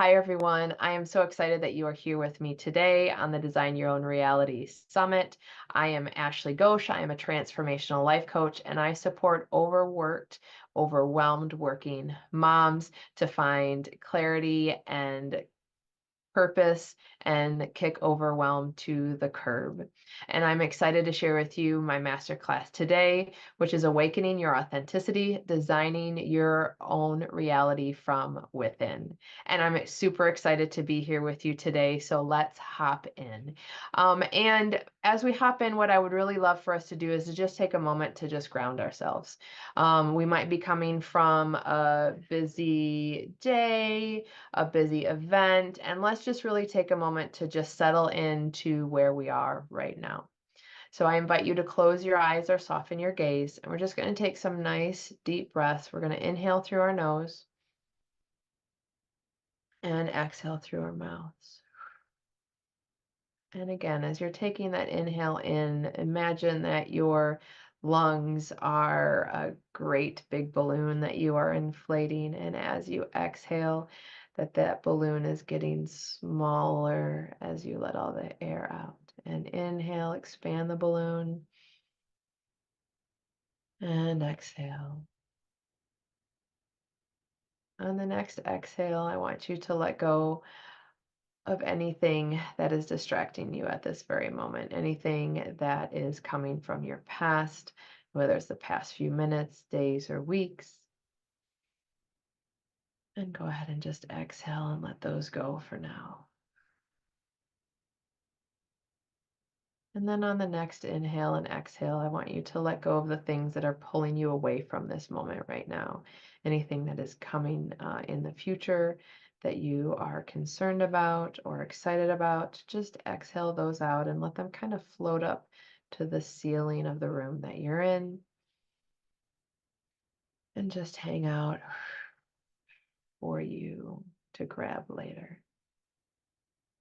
Hi, everyone. I am so excited that you are here with me today on the Design Your Own Reality Summit. I am Ashley Ghosh. I am a transformational life coach, and I support overworked, overwhelmed working moms to find clarity and purpose and kick overwhelm to the curb. And I'm excited to share with you my masterclass today, which is Awakening Your Authenticity, Designing Your Own Reality from Within. And I'm super excited to be here with you today. So let's hop in. And as we hop in, what I would really love for us to do is to just take a moment to just ground ourselves. We might be coming from a busy day, a busy event, and let's just really take a moment to just settle into where we are right now. So I invite you to close your eyes or soften your gaze, and we're just going to take some nice deep breaths. We're going to inhale through our nose and exhale through our mouths. And again, as you're taking that inhale in, imagine that your lungs are a great big balloon that you are inflating. And as you exhale, that balloon is getting smaller as you let all the air out. And inhale, expand the balloon. And exhale. On the next exhale, I want you to let go of anything that is distracting you at this very moment, anything that is coming from your past, whether it's the past few minutes, days, or weeks. And go ahead and just exhale and let those go for now. And then on the next inhale and exhale, I want you to let go of the things that are pulling you away from this moment right now. Anything that is coming in the future that you are concerned about or excited about, just exhale those out and let them kind of float up to the ceiling of the room that you're in. And just hang out for you to grab later.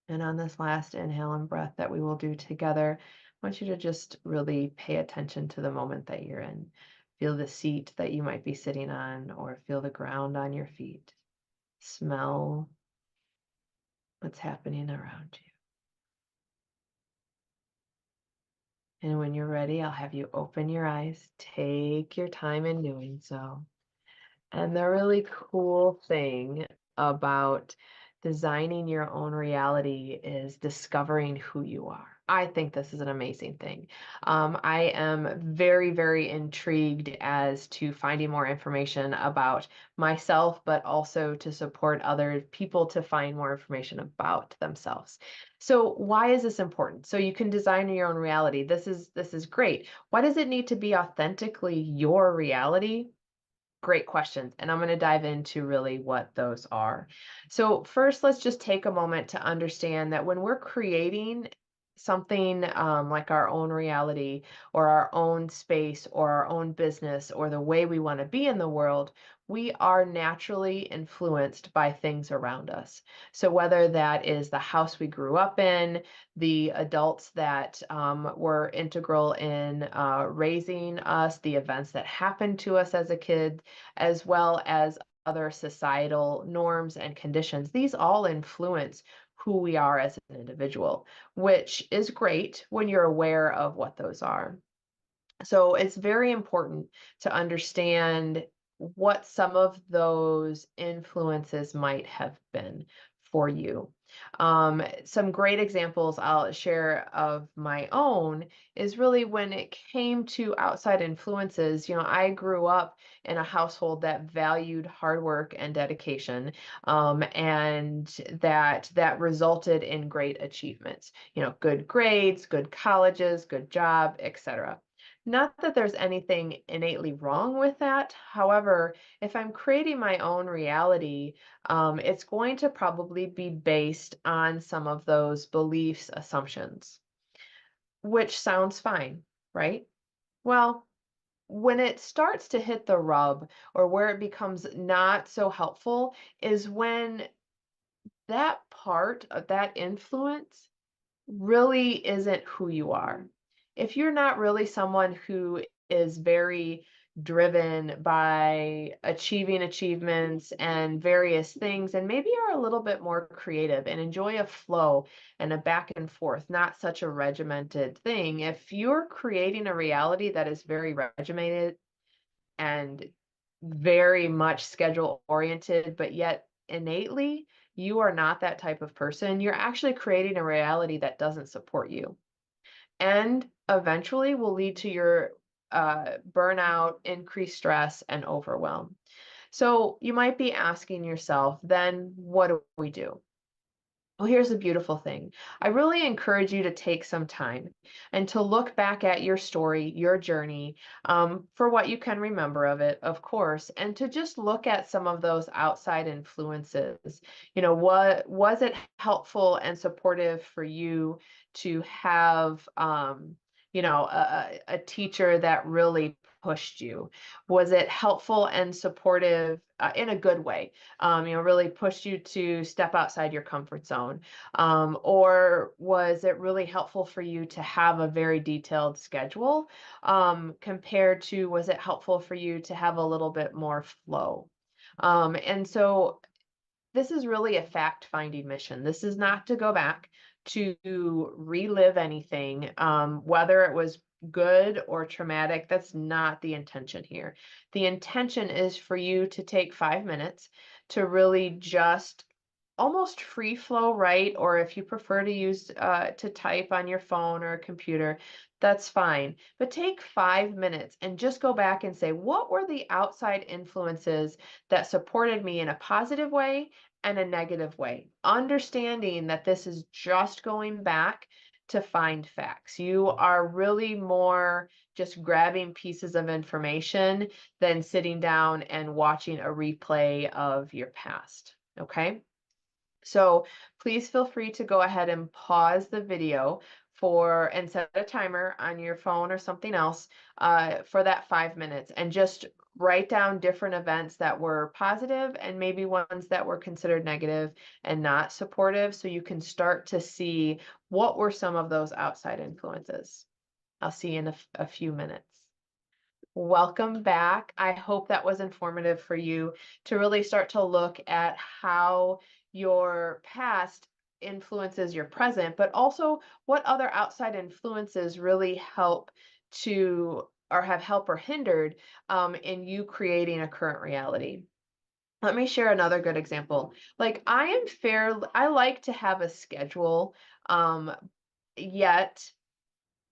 And on this last inhale and breath that we will do together, I want you to just really pay attention to the moment that you're in. Feel the seat that you might be sitting on, or feel the ground on your feet. Smell what's happening around you. And when you're ready, I'll have you open your eyes. Take your time in doing so. And the really cool thing about designing your own reality is discovering who you are. I think this is an amazing thing. I am very, very intrigued as to finding more information about myself, but also to support other people to find more information about themselves. So why is this important? So you can design your own reality. This is great. Why does it need to be authentically your reality? Great questions. And I'm going to dive into really what those are. So first, let's just take a moment to understand that when we're creating something like our own reality or our own space or our own business or the way we want to be in the world, we are naturally influenced by things around us. So whether that is the house we grew up in, the adults that were integral in raising us, the events that happened to us as a kid, as well as other societal norms and conditions. These all influence who we are as an individual, which is great when you're aware of what those are. So it's very important to understand what some of those influences might have been for you. Some great examples I'll share of my own is really when it came to outside influences. I grew up in a household that valued hard work and dedication, and that resulted in great achievements. Good grades, good colleges, good job, etc. Not that there's anything innately wrong with that. However, if I'm creating my own reality, it's going to probably be based on some of those beliefs, assumptions, which sounds fine, right? Well, when it starts to hit the rub or where it becomes not so helpful is when that part of that influence really isn't who you are. If you're not really someone who is very driven by achieving achievements and various things, and maybe are a little bit more creative and enjoy a flow and a back and forth, not such a regimented thing. If you're creating a reality that is very regimented and very much schedule oriented, but yet innately you are not that type of person, you're actually creating a reality that doesn't support you and eventually will lead to your burnout, increased stress, and overwhelm. So you might be asking yourself, then what do we do? Well, here's the beautiful thing. I really encourage you to take some time and to look back at your story, your journey, for what you can remember of it, of course, and to just look at some of those outside influences. What was it helpful and supportive for you to have, a teacher that really pushed you? Was it helpful and supportive in a good way? Really pushed you to step outside your comfort zone? Or was it really helpful for you to have a very detailed schedule compared to was it helpful for you to have a little bit more flow? And so this is really a fact-finding mission. This is not to go back to relive anything, whether it was good or traumatic. That's not the intention here. The intention is for you to take 5 minutes to really just almost free flow, right? Or if you prefer to use to type on your phone or a computer, that's fine. But take 5 minutes and just go back and say, what were the outside influences that supported me in a positive way and a negative way? Understanding that this is just going back to find facts. You are really more just grabbing pieces of information than sitting down and watching a replay of your past. Okay? So please feel free to go ahead and pause the video and set a timer on your phone or something else for that 5 minutes, and just write down different events that were positive and maybe ones that were considered negative and not supportive, so you can start to see what were some of those outside influences. I'll see you in a few minutes. Welcome back. I hope that was informative for you to really start to look at how your past influences your present, but also what other outside influences really help to, or have helped or hindered in you creating a current reality. Let me share another good example. Like I like to have a schedule, yet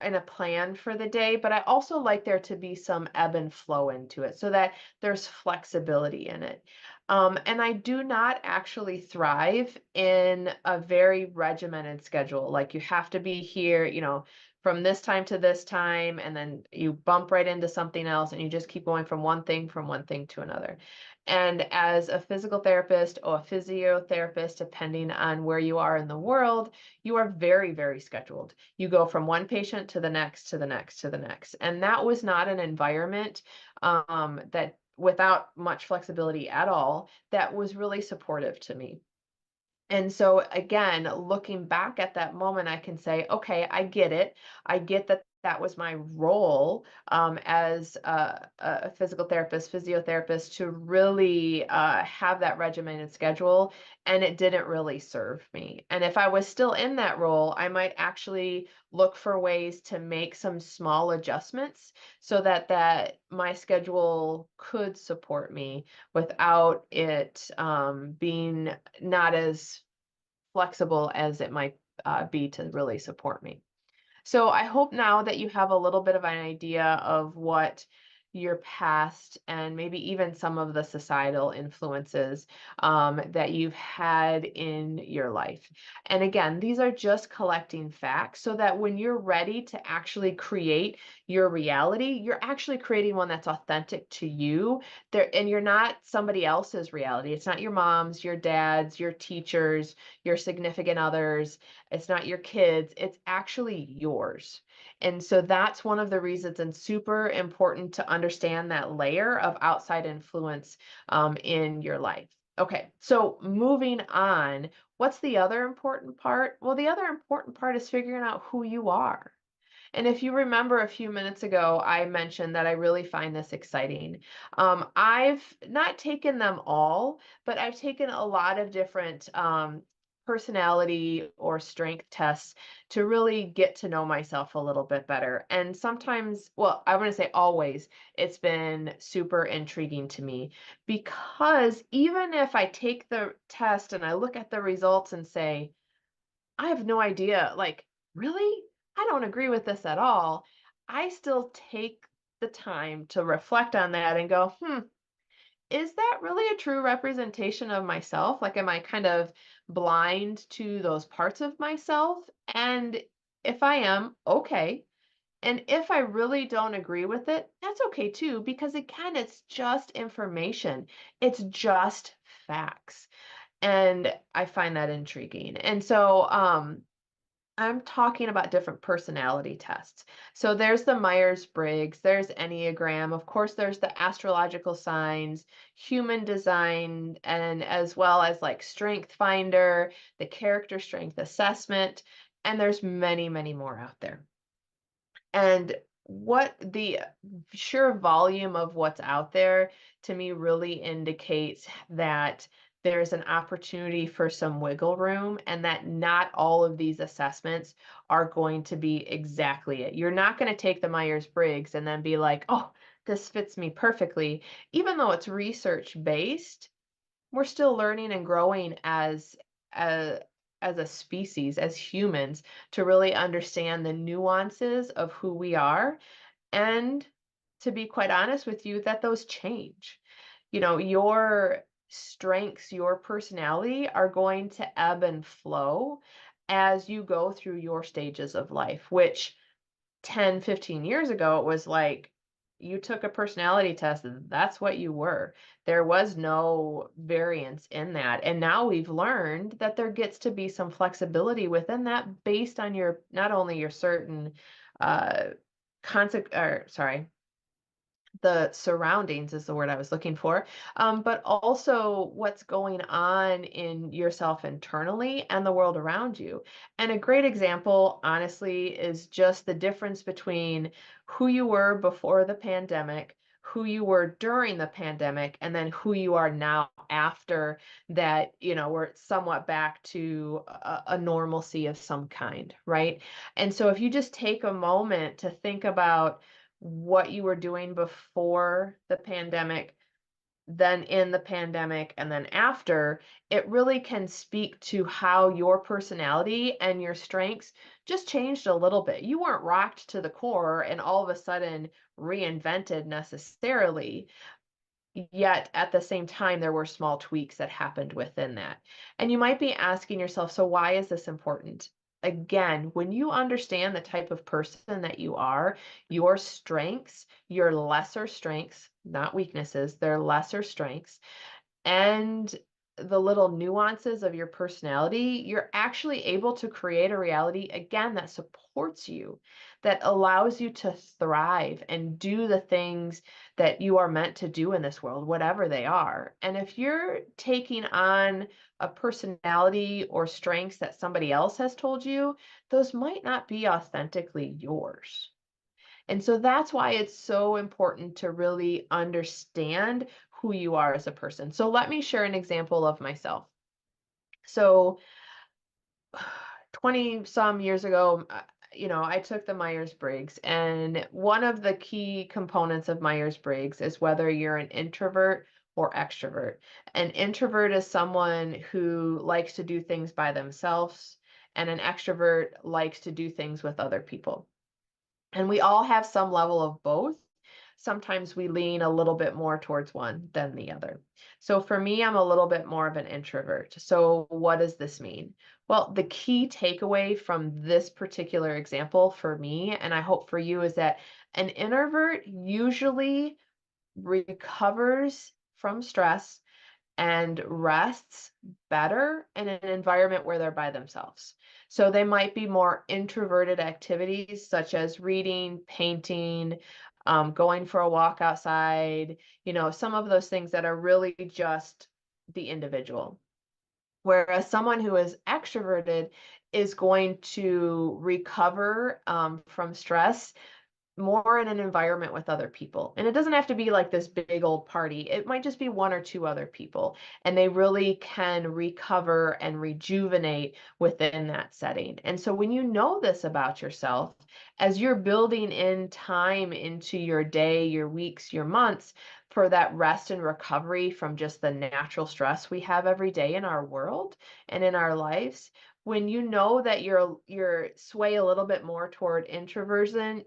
and a plan for the day, but I also like there to be some ebb and flow into it so that there's flexibility in it. And I do not actually thrive in a very regimented schedule. Like you have to be here, from this time to this time, and then you bump right into something else, and you just keep going from one thing to another. And as a physical therapist or a physiotherapist, depending on where you are in the world, you are very, very scheduled. You go from one patient to the next, to the next, to the next. And that was not an environment that without much flexibility at all, that was really supportive to me. And so again, looking back at that moment, I can say, okay, I get it. I get that that was my role as a physical therapist, physiotherapist, to really have that regimented schedule, and it didn't really serve me. And if I was still in that role, I might actually look for ways to make some small adjustments so that my schedule could support me without it being not as flexible as it might be to really support me. So I hope now that you have a little bit of an idea of what your past and maybe even some of the societal influences that you've had in your life. And again, these are just collecting facts so that when you're ready to actually create your reality, you're actually creating one that's authentic to you there, and you're not somebody else's reality. It's not your mom's, your dad's, your teachers, your significant others. It's not your kids. It's actually yours. And so that's one of the reasons, and super important to understand that layer of outside influence in your life. Okay, so moving on, what's the other important part? Well, the other important part is figuring out who you are. And if you remember a few minutes ago, I mentioned that I really find this exciting. I've not taken them all, but I've taken a lot of different personality or strength tests to really get to know myself a little bit better. And sometimes, well, I want to say always, it's been super intriguing to me because even if I take the test and I look at the results and say, I have no idea. Like, really? I don't agree with this at all. I still take the time to reflect on that and go, is that really a true representation of myself? Like, am I kind of blind to those parts of myself? And if I am, okay. And if I really don't agree with it, that's okay too, because again, it's just information. It's just facts. And I find that intriguing. And so, I'm talking about different personality tests. So there's the Myers-Briggs, there's Enneagram, of course, there's the astrological signs, human design, and as well as like Strength Finder, the character strength assessment, and there's many, many more out there. And what the sheer volume of what's out there to me really indicates that there's an opportunity for some wiggle room and that not all of these assessments are going to be exactly it. You're not going to take the Myers-Briggs and then be like, oh, this fits me perfectly. Even though it's research based, we're still learning and growing a as a species, as humans, to really understand the nuances of who we are, and to be quite honest with you, that those change. You know, your strengths, your personality are going to ebb and flow as you go through your stages of life, which 10, 15 years ago, it was like you took a personality test and that's what you were. There was no variance in that. And now we've learned that there gets to be some flexibility within that based on your, not only your certain uh the surroundings is the word I was looking for, but also what's going on in yourself internally and the world around you. And a great example, honestly, is just the difference between who you were before the pandemic, who you were during the pandemic, and then who you are now after that, we're somewhat back to a normalcy of some kind, right? And so if you just take a moment to think about what you were doing before the pandemic, then in the pandemic, and then after, it really can speak to how your personality and your strengths just changed a little bit. You weren't rocked to the core and all of a sudden reinvented necessarily, yet at the same time, there were small tweaks that happened within that. And you might be asking yourself, so why is this important? Again, when you understand the type of person that you are, your strengths, your lesser strengths, not weaknesses, they're lesser strengths, and the little nuances of your personality, you're actually able to create a reality, again, that supports you, that allows you to thrive and do the things that you are meant to do in this world, whatever they are. And if you're taking on a personality or strengths that somebody else has told you, those might not be authentically yours. And so that's why it's so important to really understand who you are as a person. So let me share an example of myself. So 20 some years ago, I took the Myers-Briggs, and one of the key components of Myers-Briggs is whether you're an introvert or extrovert. An introvert is someone who likes to do things by themselves, and an extrovert likes to do things with other people. And we all have some level of both. Sometimes we lean a little bit more towards one than the other. So for me, I'm a little bit more of an introvert. So what does this mean? Well, the key takeaway from this particular example for me, and I hope for you, is that an introvert usually recovers from stress and rests better in an environment where they're by themselves. So they might be more introverted activities such as reading, painting, going for a walk outside, some of those things that are really just the individual. Whereas someone who is extroverted is going to recover from stress more in an environment with other people. And it doesn't have to be like this big old party. It might just be one or two other people, and they really can recover and rejuvenate within that setting. And so when you know this about yourself, as you're building in time into your day, your weeks, your months for that rest and recovery from just the natural stress we have every day in our world and in our lives, when you know that you're sway a little bit more toward introversion,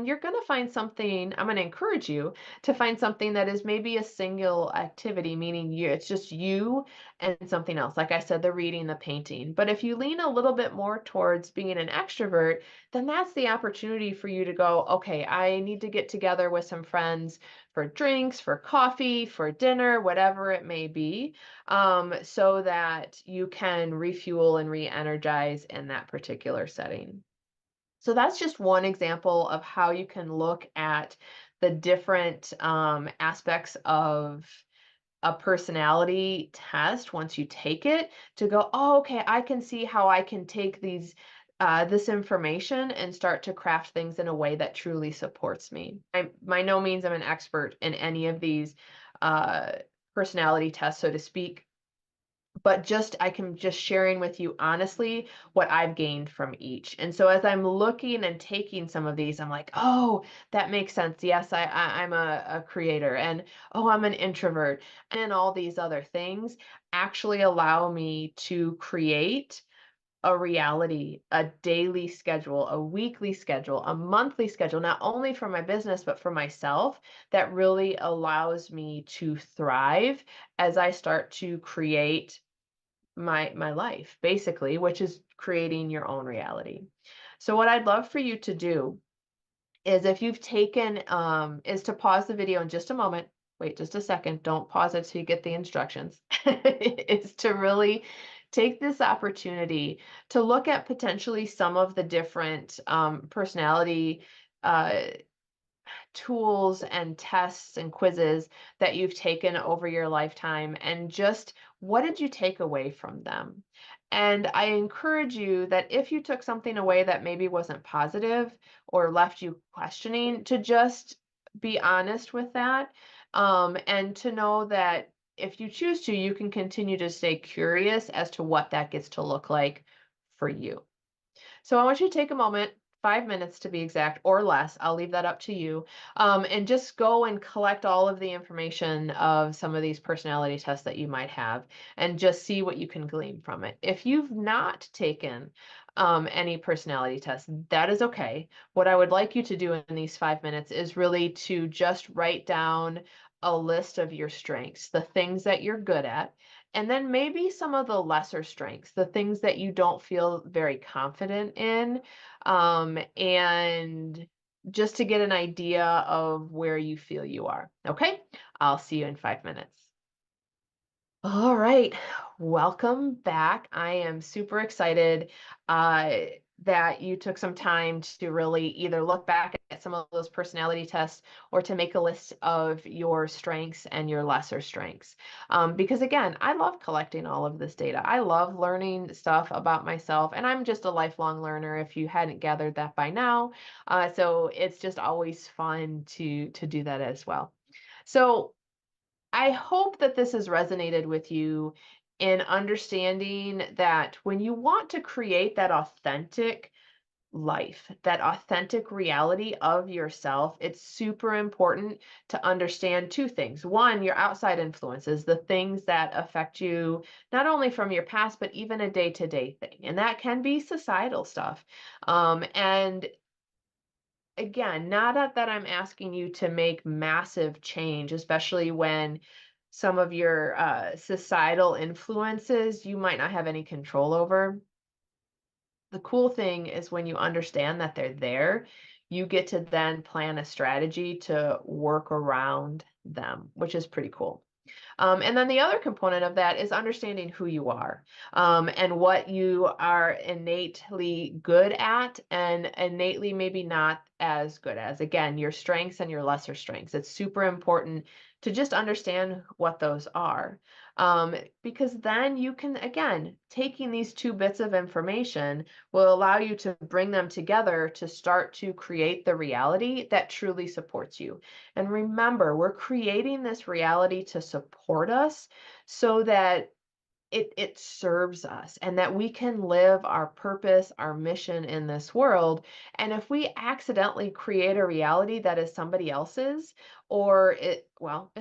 you're going to find something. I'm going to encourage you to find something that is maybe a single activity, meaning it's just you and something else. Like I said, the reading, the painting. But if you lean a little bit more towards being an extrovert, then that's the opportunity for you to go, okay, I need to get together with some friends for drinks, for coffee, for dinner, whatever it may be, so that you can refuel and re-energize in that particular setting. So that's just one example of how you can look at the different aspects of a personality test once you take it to go, oh, okay, I can see how I can take this information and start to craft things in a way that truly supports me. By no means I'm an expert in any of these uh, personality tests, so to speak, but just I can just sharing with you honestly what I've gained from each. And so as I'm looking and taking some of these, I'm like, oh, that makes sense. Yes, I'm a creator, and oh, I'm an introvert, and all these other things actually allow me to create a reality, a daily schedule, a weekly schedule, a monthly schedule, not only for my business, but for myself, that really allows me to thrive as I start to create my life, basically, which is creating your own reality. So what I'd love for you to do is, if you've taken is to pause the video in just a moment. Wait just a second, don't pause it till you get the instructions. Is to really take this opportunity to look at potentially some of the different personality uh, tools and tests and quizzes that you've taken over your lifetime, and just what did you take away from them? And I encourage you that if you took something away that maybe wasn't positive or left you questioning, to just be honest with that, and to know that if you choose to, you can continue to stay curious as to what that gets to look like for you. So I want you to take a moment, 5 minutes to be exact, or less. I'll leave that up to you. And just go and collect all of the information of some of these personality tests that you might have, and just see what you can glean from it. If you've not taken any personality tests, that is okay. What I would like you to do in these 5 minutes is really to just write down a list of your strengths, the things that you're good at, and then maybe some of the lesser strengths, the things that you don't feel very confident in, and just to get an idea of where you feel you are. Okay, I'll see you in 5 minutes. All right, welcome back. I am super excited uh, that you took some time to really either look back at some of those personality tests, or to make a list of your strengths and your lesser strengths. Because again, I love collecting all of this data. I love learning stuff about myself, and I'm just a lifelong learner, if you hadn't gathered that by now. So it's just always fun to do that as well. So I hope that this has resonated with you in understanding that when you want to create that authentic life, that authentic reality of yourself, it's super important to understand two things. One, your outside influences, the things that affect you, not only from your past, but even a day-to-day thing. And that can be societal stuff. And again, not that I'm asking you to make massive change, especially when some of your societal influences you might not have any control over. The cool thing is, when you understand that they're there, you get to then plan a strategy to work around them, which is pretty cool. And then the other component of that is understanding who you are, and what you are innately good at and innately maybe not as good as. Again, your strengths and your lesser strengths. It's super important to just understand what those are. Because then you can, again, taking these two bits of information will allow you to bring them together to start to create the reality that truly supports you. And remember, we're creating this reality to support us so that it serves us and that we can live our purpose, our mission in this world. And if we accidentally create a reality that is somebody else's, or is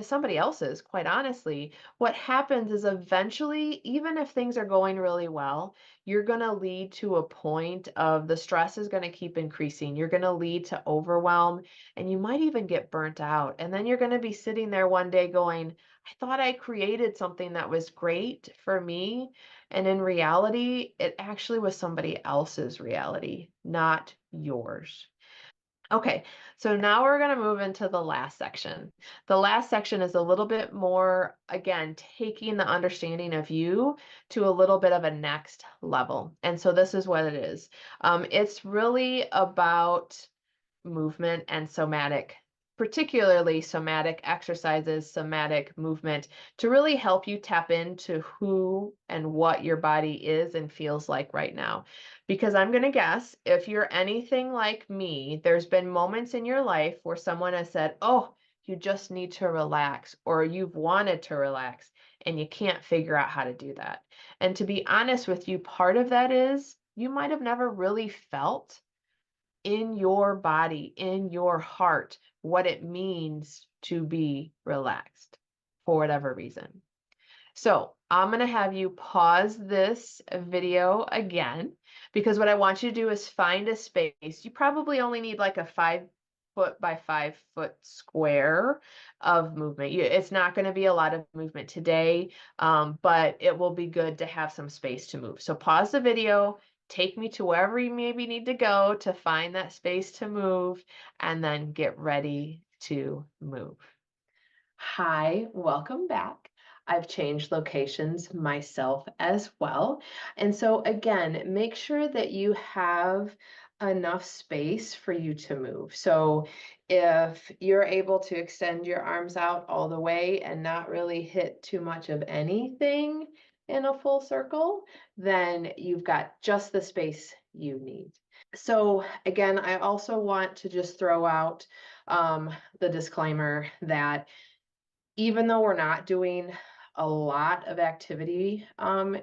somebody else's, quite honestly, what happens is eventually, even if things are going really well, you're going to lead to a point of the stress is going to keep increasing. You're going to lead to overwhelm, and you might even get burnt out. And then you're going to be sitting there one day going, I thought I created something that was great for me. And in reality, it actually was somebody else's reality, not yours. Okay, so now we're going to move into the last section. The last section is a little bit more, again, taking the understanding of you to a little bit of a next level. And so this is what it is. It's really about movement and somatic, particularly somatic exercises, somatic movement, to really help you tap into who and what your body is and feels like right now. Because I'm going to guess if you're anything like me, there's been moments in your life where someone has said, oh, you just need to relax, or you've wanted to relax and you can't figure out how to do that. And to be honest with you, part of that is you might have never really felt in your body, in your heart, what it means to be relaxed for whatever reason. So I'm going to have you pause this video again, because what I want you to do is find a space. You probably only need like a 5 foot by 5 foot square of movement. It's not going to be a lot of movement today, but it will be good to have some space to move. So pause the video, take me to wherever you maybe need to go to find that space to move, and then get ready to move. Hi, welcome back. I've changed locations myself as well. And so again, make sure that you have enough space for you to move. So if you're able to extend your arms out all the way and not really hit too much of anything in a full circle, then you've got just the space you need. So again, I also want to just throw out the disclaimer that even though we're not doing a lot of activity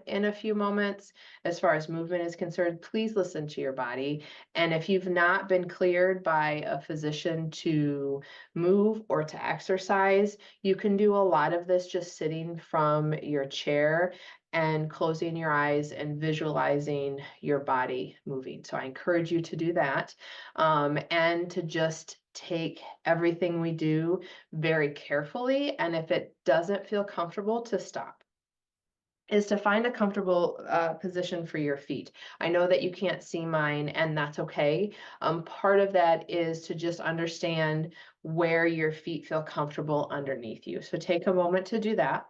in a few moments, as far as movement is concerned, please listen to your body. And if you've not been cleared by a physician to move or to exercise, you can do a lot of this just sitting from your chair and closing your eyes and visualizing your body moving. So I encourage you to do that, and to just take everything we do very carefully. And if it doesn't feel comfortable, to stop. Is to find a comfortable position for your feet. I know that you can't see mine, and that's okay. Part of that is to just understand where your feet feel comfortable underneath you. So take a moment to do that.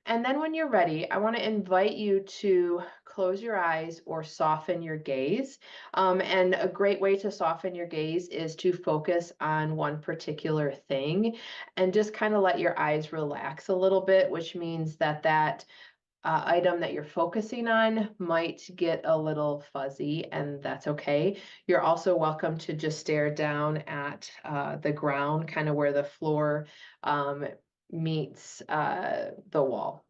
And then when you're ready, I want to invite you to close your eyes or soften your gaze. And a great way to soften your gaze is to focus on one particular thing and just kind of let your eyes relax a little bit, which means that item that you're focusing on might get a little fuzzy, and that's okay. You're also welcome to just stare down at the ground, kind of where the floor meets the wall.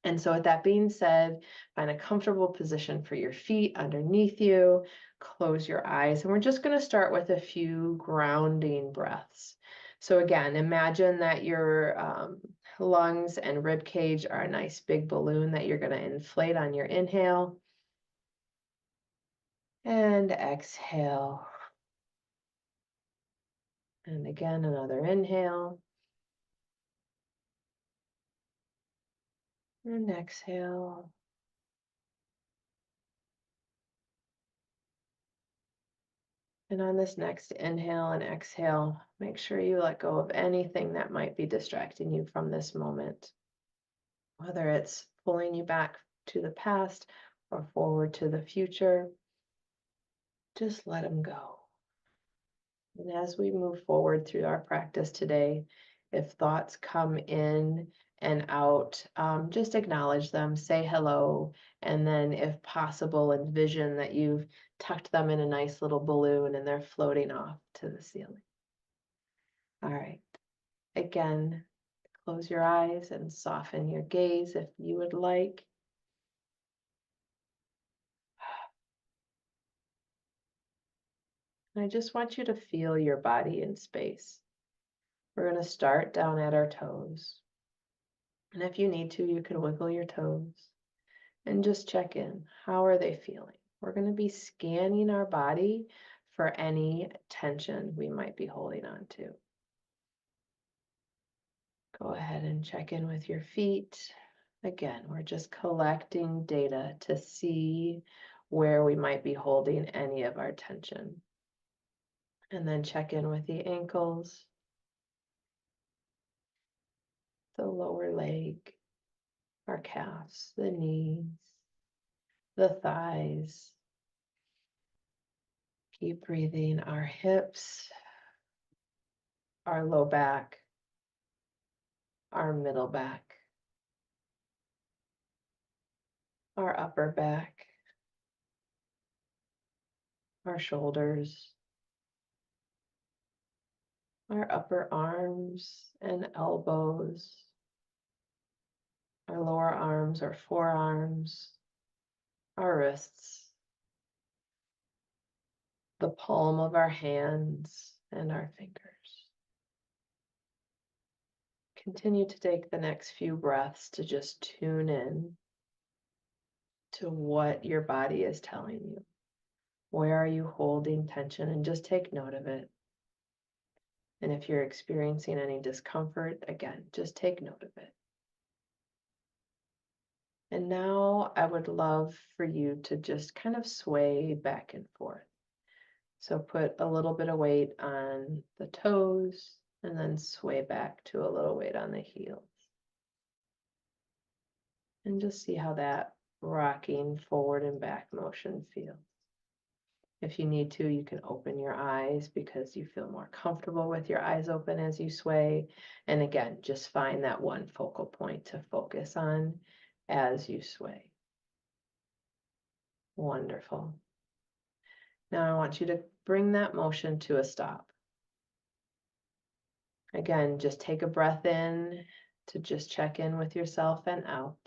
And so with that being said, find a comfortable position for your feet underneath you, close your eyes, and we're just going to start with a few grounding breaths. So again, imagine that your lungs and rib cage are a nice big balloon that you're going to inflate on your inhale. And exhale. And again, another inhale. And exhale. And on this next inhale and exhale, make sure you let go of anything that might be distracting you from this moment, whether it's pulling you back to the past or forward to the future. Just let them go. And as we move forward through our practice today, if thoughts come in and out, just acknowledge them, say hello, and then, if possible, envision that you've tucked them in a nice little balloon and they're floating off to the ceiling. All right. Again, close your eyes and soften your gaze if you would like. And I just want you to feel your body in space. We're going to start down at our toes. And if you need to, you can wiggle your toes and just check in. How are they feeling? We're going to be scanning our body for any tension we might be holding on to. Go ahead and check in with your feet. Again, we're just collecting data to see where we might be holding any of our tension. And then check in with the ankles, the lower leg, our calves, the knees, the thighs. Keep breathing our hips, our low back, our middle back, our upper back, our shoulders, our upper arms and elbows, our lower arms or forearms, our wrists, the palm of our hands and our fingers. Continue to take the next few breaths to just tune in to what your body is telling you. Where are you holding tension? And just take note of it. And if you're experiencing any discomfort, again, just take note of it. And now I would love for you to just kind of sway back and forth. So put a little bit of weight on the toes and then sway back to a little weight on the heels. And just see how that rocking forward and back motion feels. If you need to, you can open your eyes because you feel more comfortable with your eyes open as you sway. And again, just find that one focal point to focus on as you sway. Wonderful. Now I want you to bring that motion to a stop. Again, just take a breath in to just check in with yourself and out.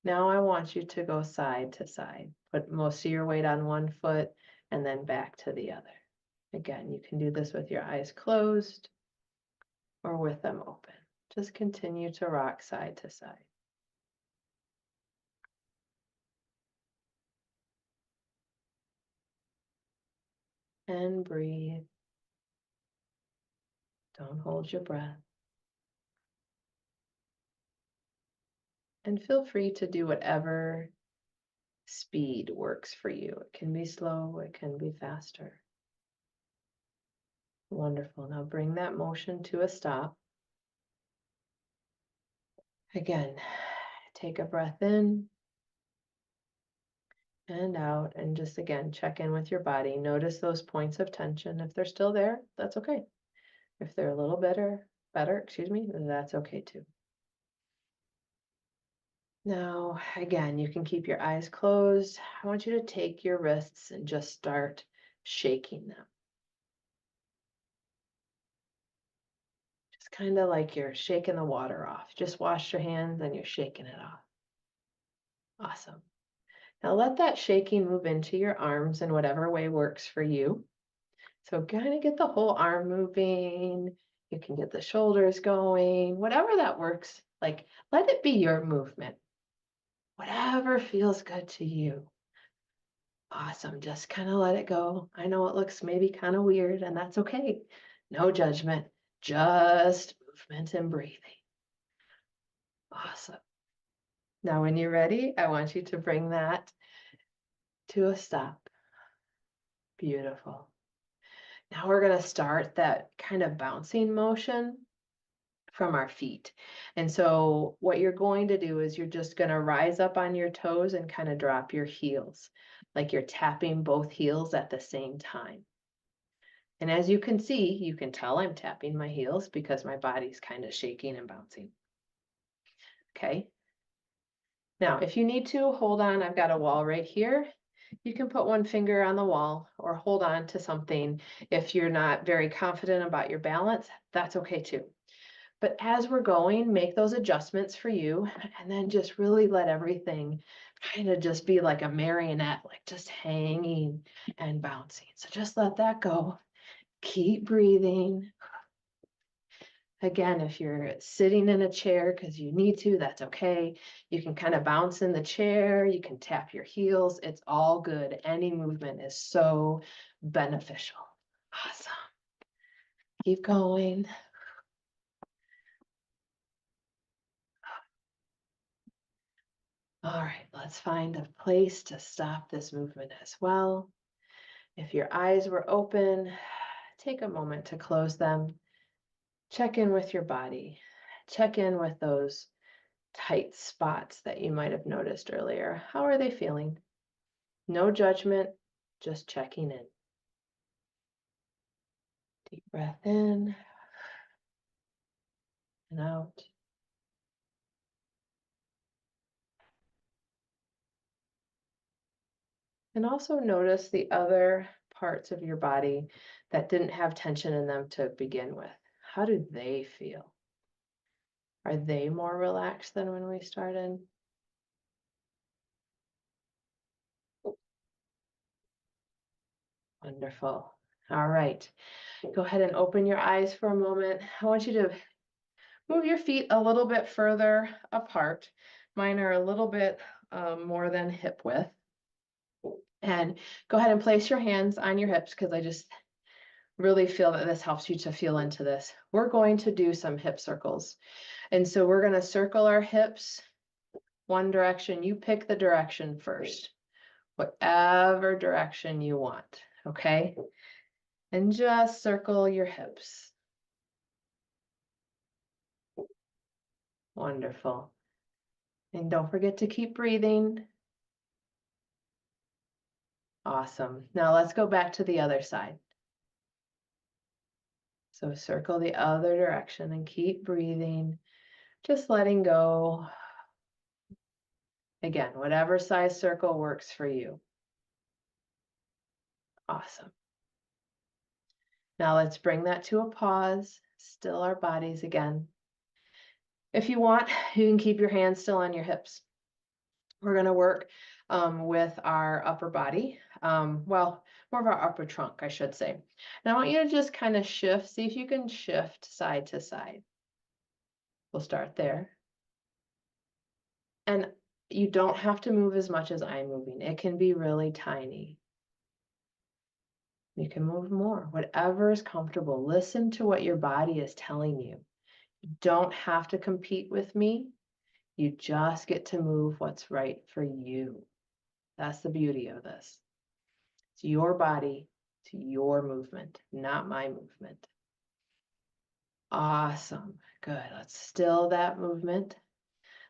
Now I want you to go side to side. Put most of your weight on one foot and then back to the other. Again, you can do this with your eyes closed or with them open. Just continue to rock side to side. And breathe. Don't hold your breath. And feel free to do whatever speed works for you. It can be slow, it can be faster. Wonderful. Now bring that motion to a stop. Again, take a breath in and out, and just again, check in with your body. Notice those points of tension. If they're still there, that's okay. If they're a little better, then that's okay too. Now, again, you can keep your eyes closed. I want you to take your wrists and just start shaking them. Just kind of like you're shaking the water off. Just wash your hands and you're shaking it off. Awesome. Now let that shaking move into your arms in whatever way works for you. So kind of get the whole arm moving. You can get the shoulders going, whatever that works. Like, let it be your movement. Whatever feels good to you. Awesome. Just kind of let it go. I know it looks maybe kind of weird, and that's okay. No judgment, just movement and breathing. Awesome. Now, when you're ready, I want you to bring that to a stop. Beautiful. Now we're going to start that kind of bouncing motion from our feet. And so what you're going to do is you're just going to rise up on your toes and kind of drop your heels, like you're tapping both heels at the same time. And as you can see, you can tell I'm tapping my heels because my body's kind of shaking and bouncing. Okay. Now, if you need to, hold on. I've got a wall right here. You can put one finger on the wall or hold on to something. If you're not very confident about your balance, that's okay too. But as we're going, make those adjustments for you and then just really let everything kind of just be like a marionette, like just hanging and bouncing. So just let that go. Keep breathing. Again, if you're sitting in a chair because you need to, that's okay. You can kind of bounce in the chair. You can tap your heels. It's all good. Any movement is so beneficial. Awesome. Keep going. All right, let's find a place to stop this movement as well. If your eyes were open, take a moment to close them. Check in with your body. Check in with those tight spots that you might have noticed earlier. How are they feeling? No judgment, just checking in. Deep breath in and out. And also notice the other parts of your body that didn't have tension in them to begin with. How do they feel? Are they more relaxed than when we started? Wonderful. All right. Go ahead and open your eyes for a moment. I want you to move your feet a little bit further apart. Mine are a little bit more than hip width. And go ahead and place your hands on your hips because I just really feel that this helps you to feel into this. We're going to do some hip circles. And so we're going to circle our hips one direction. You pick the direction first, whatever direction you want. Okay. And just circle your hips. Wonderful. And don't forget to keep breathing. Awesome. Now let's go back to the other side. So circle the other direction and keep breathing, just letting go. Again, whatever size circle works for you. Awesome. Now let's bring that to a pause. Still our bodies again. If you want, you can keep your hands still on your hips. We're going to work with our upper body. Well, more of our upper trunk, I should say. And I want you to just kind of shift. See if you can shift side to side. We'll start there. And you don't have to move as much as I'm moving. It can be really tiny. You can move more, whatever is comfortable. Listen to what your body is telling you. You don't have to compete with me. You just get to move what's right for you. That's the beauty of this. It's your body, it's your movement, not my movement. Awesome. Good. Let's still that movement.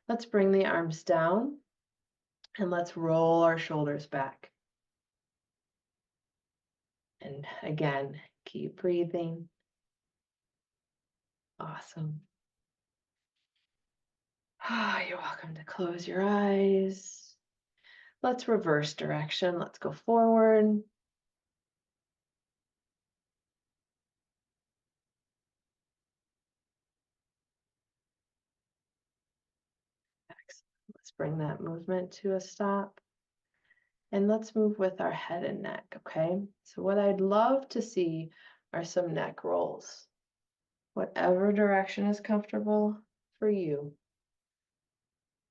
Let's bring the arms down and let's roll our shoulders back. And again, keep breathing. Awesome. You're welcome to close your eyes. Let's reverse direction. Let's go forward. Excellent. Let's bring that movement to a stop. And let's move with our head and neck, okay? So what I'd love to see are some neck rolls. Whatever direction is comfortable for you.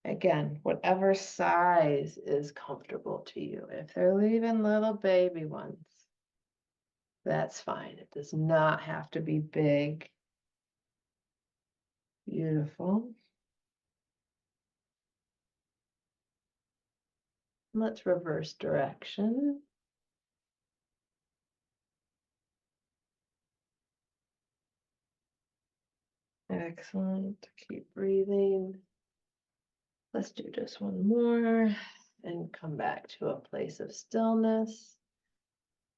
Again, whatever size is comfortable to you. If they're even little baby ones, that's fine. It does not have to be big. Beautiful. Let's reverse direction. Excellent. Keep breathing. Let's do just one more and come back to a place of stillness.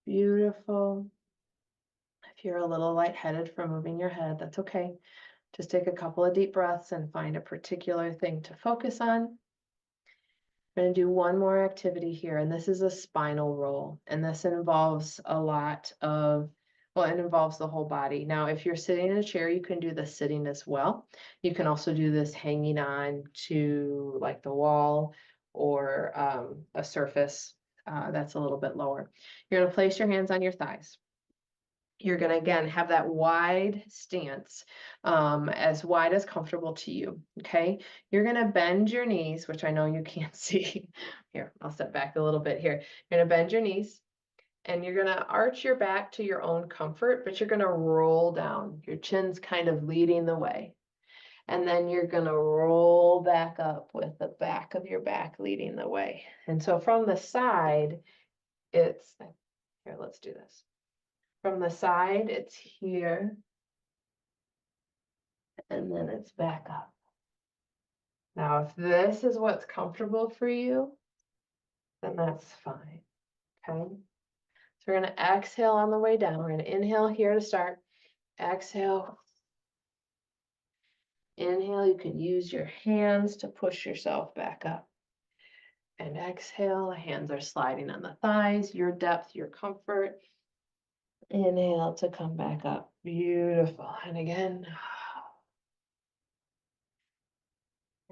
Beautiful. If you're a little lightheaded from moving your head, that's okay. Just take a couple of deep breaths and find a particular thing to focus on. We're going to do one more activity here, and this is a spinal roll, and this involves a lot of, well, it involves the whole body. Now, if you're sitting in a chair, you can do this sitting as well. You can also do this hanging on to like the wall or a surface that's a little bit lower. You're going to place your hands on your thighs. You're going to, again, have that wide stance, as wide as comfortable to you, okay? You're going to bend your knees, which I know you can't see. Here, I'll step back a little bit here. You're going to bend your knees, and you're going to arch your back to your own comfort, but you're going to roll down. Your chin's kind of leading the way. And then you're going to roll back up with the back of your back leading the way. And so from the side, it's, here, let's do this. From the side, it's here, and then it's back up. Now, if this is what's comfortable for you, then that's fine, okay? So we're going to exhale on the way down. We're going to inhale here to start. Exhale. Inhale, you can use your hands to push yourself back up. And exhale, the hands are sliding on the thighs, your depth, your comfort. Inhale to come back up. Beautiful. And again.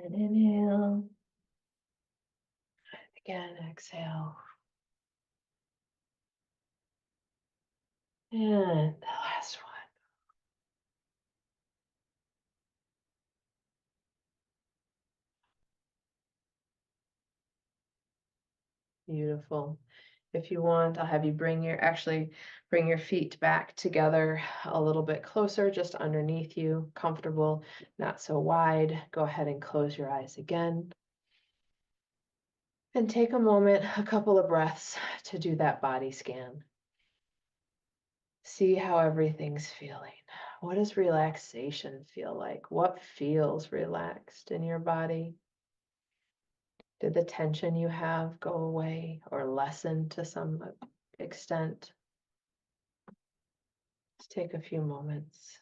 And inhale. Again, exhale. And the last one. Beautiful. If you want, I'll have you bring your feet back together a little bit closer, just underneath you, comfortable, not so wide. Go ahead and close your eyes again. And take a moment, a couple of breaths to do that body scan. See how everything's feeling. What does relaxation feel like? What feels relaxed in your body? Did the tension you have go away or lessen to some extent? Let's take a few moments.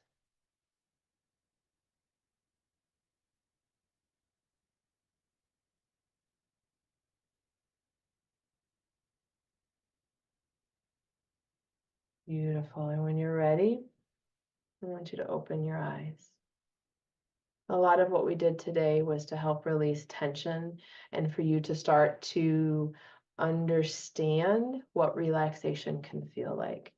Beautiful. And when you're ready, I want you to open your eyes. A lot of what we did today was to help release tension and for you to start to understand what relaxation can feel like.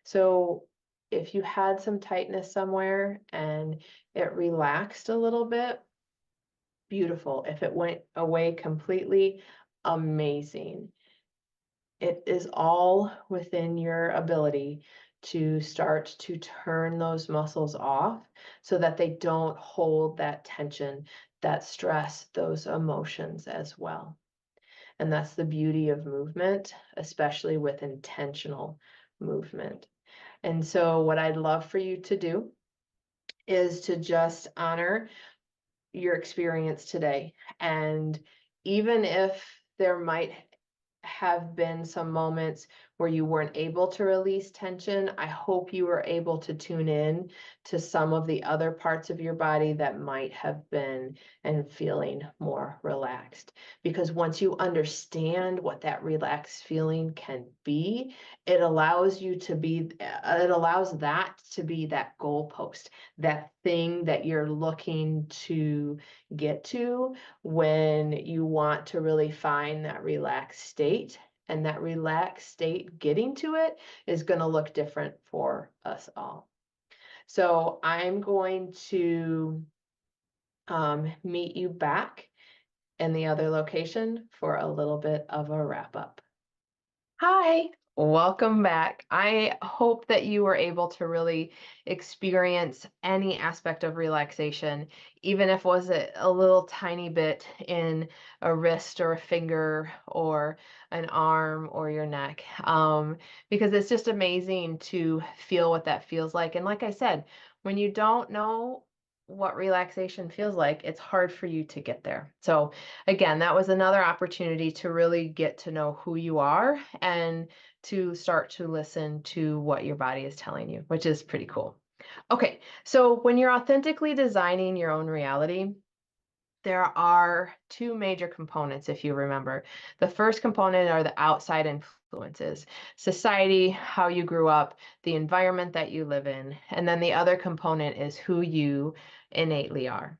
So if you had some tightness somewhere and it relaxed a little bit, beautiful. If it went away completely, amazing. It is all within your ability to start to turn those muscles off so that they don't hold that tension, that stress, those emotions as well. And that's the beauty of movement, especially with intentional movement. And so what I'd love for you to do is to just honor your experience today. And even if there might have been some moments where you weren't able to release tension, I hope you were able to tune in to some of the other parts of your body that might have been and feeling more relaxed. Because once you understand what that relaxed feeling can be, it allows that to be that goalpost, that thing that you're looking to get to when you want to really find that relaxed state. And that relaxed state, getting to it, is going to look different for us all. So I'm going to meet you back in the other location for a little bit of a wrap up. Hi, welcome back. I hope that you were able to really experience any aspect of relaxation, even if it was a little tiny bit in a wrist or a finger or an arm or your neck, because it's just amazing to feel what that feels like. And like I said, when you don't know what relaxation feels like, it's hard for you to get there. So again, that was another opportunity to really get to know who you are and to start to listen to what your body is telling you, which is pretty cool. Okay, so when you're authentically designing your own reality, there are two major components, if you remember. The first component are the outside influences, society, how you grew up, the environment that you live in. And then the other component is who you innately are.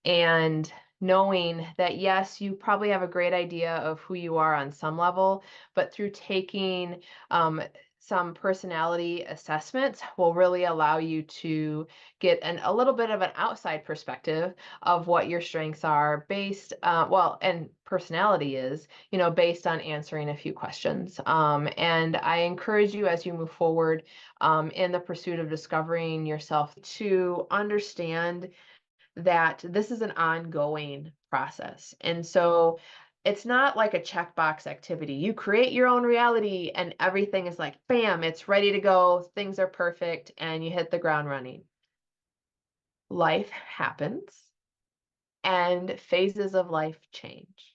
And knowing that, yes, you probably have a great idea of who you are on some level, but through taking some personality assessments will really allow you to get a little bit of an outside perspective of what your strengths are based, and personality is, based on answering a few questions. And I encourage you as you move forward in the pursuit of discovering yourself to understand that this is an ongoing process. And so it's not like a checkbox activity. You create your own reality and everything is like, bam, it's ready to go. Things are perfect and you hit the ground running. Life happens and phases of life change.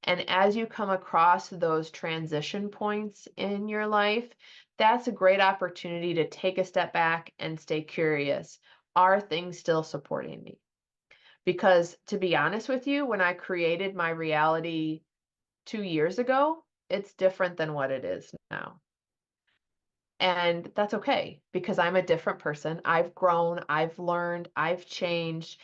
And as you come across those transition points in your life, that's a great opportunity to take a step back and stay curious. Are things still supporting me? Because to be honest with you, when I created my reality 2 years ago, it's different than what it is now. And that's okay because I'm a different person. I've grown, I've learned, I've changed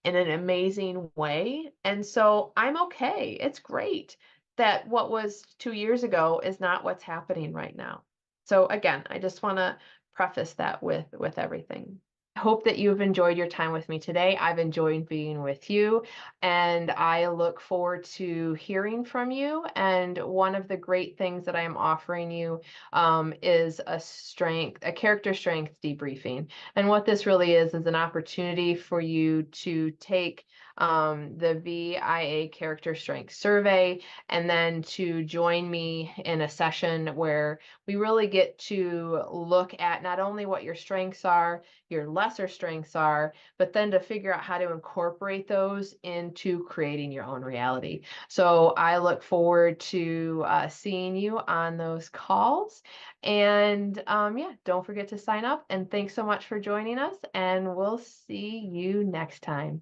in an amazing way. And so I'm okay. It's great that what was 2 years ago is not what's happening right now. So again, I just want to preface that with everything. I hope that you've enjoyed your time with me today. I've enjoyed being with you, and I look forward to hearing from you. And one of the great things that I am offering you is a character strength debriefing. And what this really is an opportunity for you to take the VIA character strength survey and then to join me in a session where we really get to look at not only what your strengths are, your lesser strengths are, but then to figure out how to incorporate those into creating your own reality. So I look forward to seeing you on those calls. And yeah, don't forget to sign up. And thanks so much for joining us. And we'll see you next time.